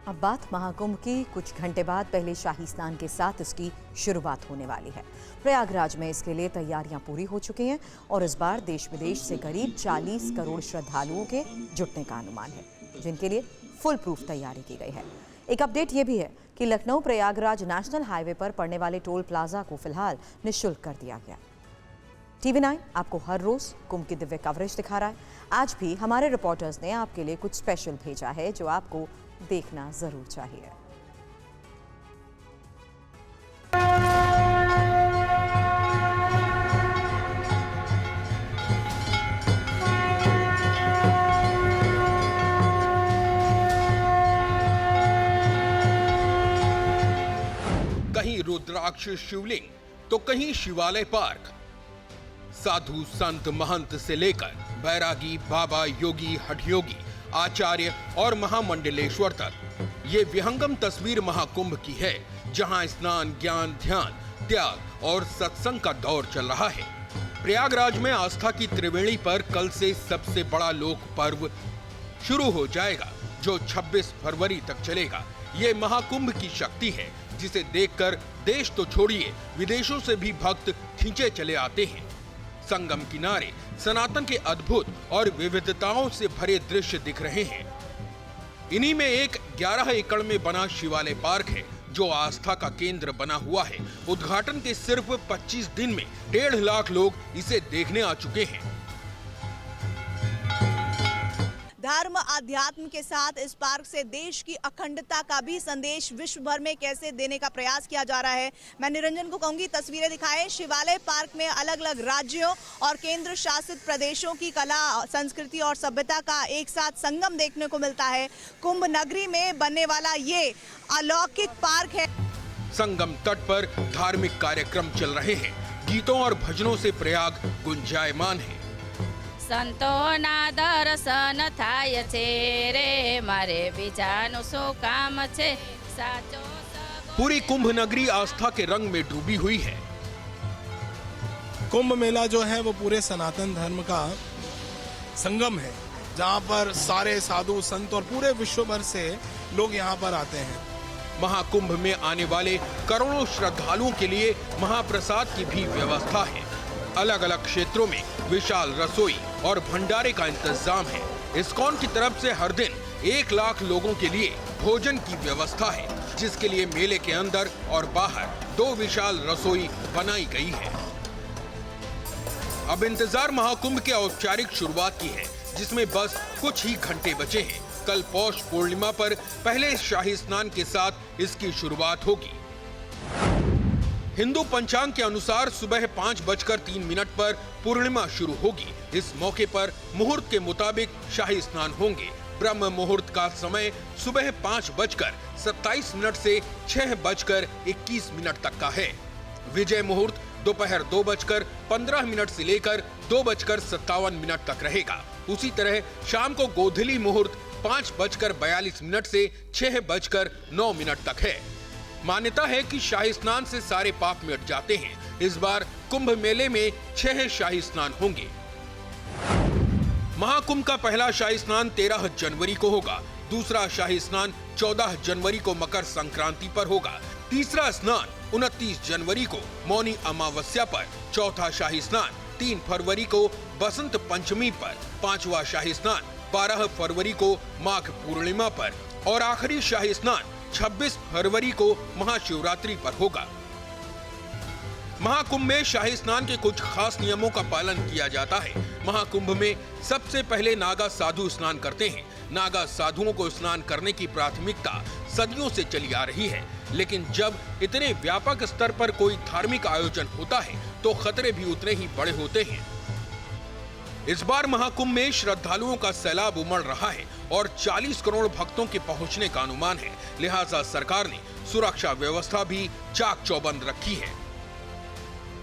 अब बात महाकुंभ की। कुछ घंटे बाद पहले शाही स्नान के साथ इसकी शुरुआत होने वाली है। प्रयागराज में इसके लिए तैयारियां पूरी हो चुकी हैं और इस बार देश विदेश से करीब 40 करोड़ श्रद्धालुओं के जुटने का अनुमान है, जिनके लिए फुल प्रूफ तैयारी की गई है। एक अपडेट ये भी है कि लखनऊ प्रयागराज नेशनल हाईवे पर पड़ने वाले टोल प्लाजा को फिलहाल निःशुल्क कर दिया गया। TV9 आपको हर रोज कुंभ की दिव्य कवरेज दिखा रहा है। आज भी हमारे रिपोर्टर्स ने आपके लिए कुछ स्पेशल भेजा है जो आपको देखना जरूर चाहिए। कहीं रुद्राक्ष शिवलिंग तो कहीं शिवालय पार्क। साधु संत महंत से लेकर बैरागी बाबा योगी हठयोगी आचार्य और महामंडलेश्वर तक ये विहंगम तस्वीर महाकुंभ की है, जहां स्नान ज्ञान ध्यान त्याग और सत्संग का दौर चल रहा है। प्रयागराज में आस्था की त्रिवेणी पर कल से सबसे बड़ा लोक पर्व शुरू हो जाएगा, जो 26 फरवरी तक चलेगा। ये महाकुंभ की शक्ति है, जिसे देखकर देश तो छोड़िए विदेशों से भी भक्त खींचे चले आते हैं। संगम किनारे सनातन के अद्भुत और विविधताओं से भरे दृश्य दिख रहे हैं। इन्हीं में एक 11 एकड़ में बना शिवालय पार्क है, जो आस्था का केंद्र बना हुआ है। उद्घाटन के सिर्फ 25 दिन में 1.5 लाख लोग इसे देखने आ चुके हैं। धर्म अध्यात्म के साथ इस पार्क से देश की अखंडता का भी संदेश विश्व भर में कैसे देने का प्रयास किया जा रहा है। मैं निरंजन को कहूंगी तस्वीरें दिखाएं। शिवालय पार्क में अलग अलग राज्यों और केंद्र शासित प्रदेशों की कला संस्कृति और सभ्यता का एक साथ संगम देखने को मिलता है। कुंभ नगरी में बनने वाला ये अलौकिक पार्क है। संगम तट पर धार्मिक कार्यक्रम चल रहे हैं। गीतों और भजनों से प्रयाग गुंजायमान है। संतोना दर्शन थाय छे रे मारे बीजानु सो काम छे साचो। पूरी कुंभ नगरी आस्था के रंग में डूबी हुई है। कुंभ मेला जो है वो पूरे सनातन धर्म का संगम है, जहाँ पर सारे साधु संत और पूरे विश्व भर से लोग यहाँ पर आते हैं। महाकुंभ में आने वाले करोड़ों श्रद्धालुओं के लिए महाप्रसाद की भी व्यवस्था है। अलग अलग क्षेत्रों में विशाल रसोई और भंडारे का इंतजाम है। इस्कॉन की तरफ से हर दिन 1 लाख लोगों के लिए भोजन की व्यवस्था है, जिसके लिए मेले के अंदर और बाहर 2 विशाल रसोई बनाई गई है। अब इंतजार महाकुंभ के औपचारिक शुरुआत की है, जिसमें बस कुछ ही घंटे बचे हैं। कल पौष पूर्णिमा पर पहले शाही स्नान के साथ इसकी शुरुआत होगी। हिंदू पंचांग के अनुसार सुबह 5:03 पर पूर्णिमा शुरू होगी। इस मौके पर मुहूर्त के मुताबिक शाही स्नान होंगे। ब्रह्म मुहूर्त का समय सुबह 5:27 से 6:21 तक का है। विजय मुहूर्त दोपहर 2:15 से लेकर 2:57 तक रहेगा। उसी तरह शाम को गोधूली मुहूर्त 5:42 से 6:09 तक है। मान्यता है कि शाही स्नान से सारे पाप मिट जाते हैं। इस बार कुंभ मेले में 6 शाही स्नान होंगे। महाकुंभ का पहला शाही स्नान 13 जनवरी को होगा। दूसरा शाही स्नान 14 जनवरी को मकर संक्रांति पर होगा। तीसरा स्नान 29 जनवरी को मौनी अमावस्या पर। चौथा शाही स्नान 3 फरवरी को बसंत पंचमी पर। पांचवा शाही स्नान 12 फरवरी को माघ पूर्णिमा पर और आखिरी शाही स्नान 26 फरवरी को महाशिवरात्रि पर होगा। महाकुंभ में शाही स्नान के कुछ खास नियमों का पालन किया जाता है। महाकुंभ में सबसे पहले नागा साधु स्नान करते हैं। नागा साधुओं को स्नान करने की प्राथमिकता सदियों से चली आ रही है, लेकिन जब इतने व्यापक स्तर पर कोई धार्मिक आयोजन होता है तो खतरे भी उतने ही बड़े होते हैं। इस बार महाकुंभ में श्रद्धालुओं का सैलाब उमड़ रहा है और 40 करोड़ भक्तों के पहुंचने का अनुमान है। लिहाजा सरकार ने सुरक्षा व्यवस्था भी चाक चौबंद रखी है।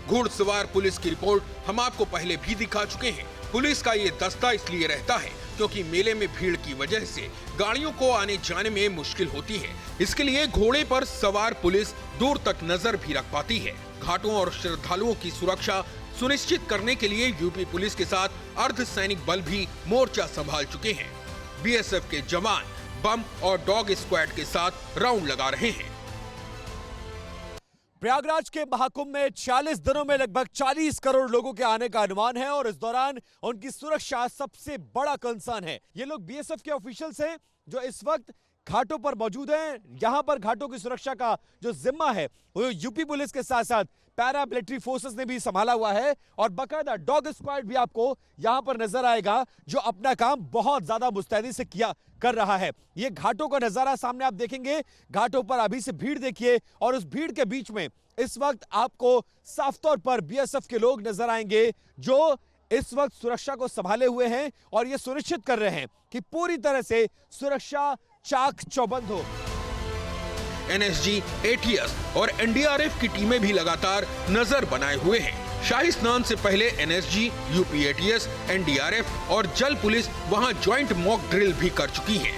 घुड़सवार पुलिस की रिपोर्ट हम आपको पहले भी दिखा चुके हैं। पुलिस का ये दस्ता इसलिए रहता है क्योंकि मेले में भीड़ की वजह से गाड़ियों को आने जाने में मुश्किल होती है। इसके लिए घोड़े पर सवार पुलिस दूर तक नजर भी रख पाती है। घाटों और श्रद्धालुओं की सुरक्षा सुनिश्चित करने के लिए यूपी पुलिस के साथ अर्धसैनिक बल भी मोर्चा संभाल चुके हैं। बीएसएफ के जवान बम और डॉग स्क्वाड के साथ राउंड लगा रहे हैं। प्रयागराज के महाकुंभ में 40 दिनों में लगभग 40 करोड़ लोगों के आने का अनुमान है और इस दौरान उनकी सुरक्षा सबसे बड़ा कंसर्न है। ये लोग बीएसएफ के ऑफिशियल्स हैं जो इस वक्त घाटों पर मौजूद हैं। यहां पर घाटों की सुरक्षा का जो जिम्मा है वो यूपी पुलिस के साथ साथ पैरा मिलिट्री फोर्सेस ने भी संभाला हुआ है और बाकायदा डॉग स्क्वाड भी आपको यहां पर नजर आएगा जो अपना काम बहुत ज्यादा मुस्तैदी से कर रहा है। ये घाटों का नजारा सामने आप देखेंगे, घाटों पर अभी से भीड़ देखिए और उस भीड़ के बीच में इस वक्त आपको साफ तौर पर बीएसएफ के लोग नजर आएंगे जो इस वक्त सुरक्षा को संभाले हुए हैं और यह सुनिश्चित कर रहे हैं कि पूरी तरह से सुरक्षा चाक चौबंद हो। एनएसजी, एटीएस और एनडीआरएफ की टीमें भी लगातार नजर बनाए हुए हैं। शाही स्नान से पहले एनएसजी, यूपी एटीएस, एनडीआरएफ और जल पुलिस वहां ज्वाइंट मॉक ड्रिल भी कर चुकी है।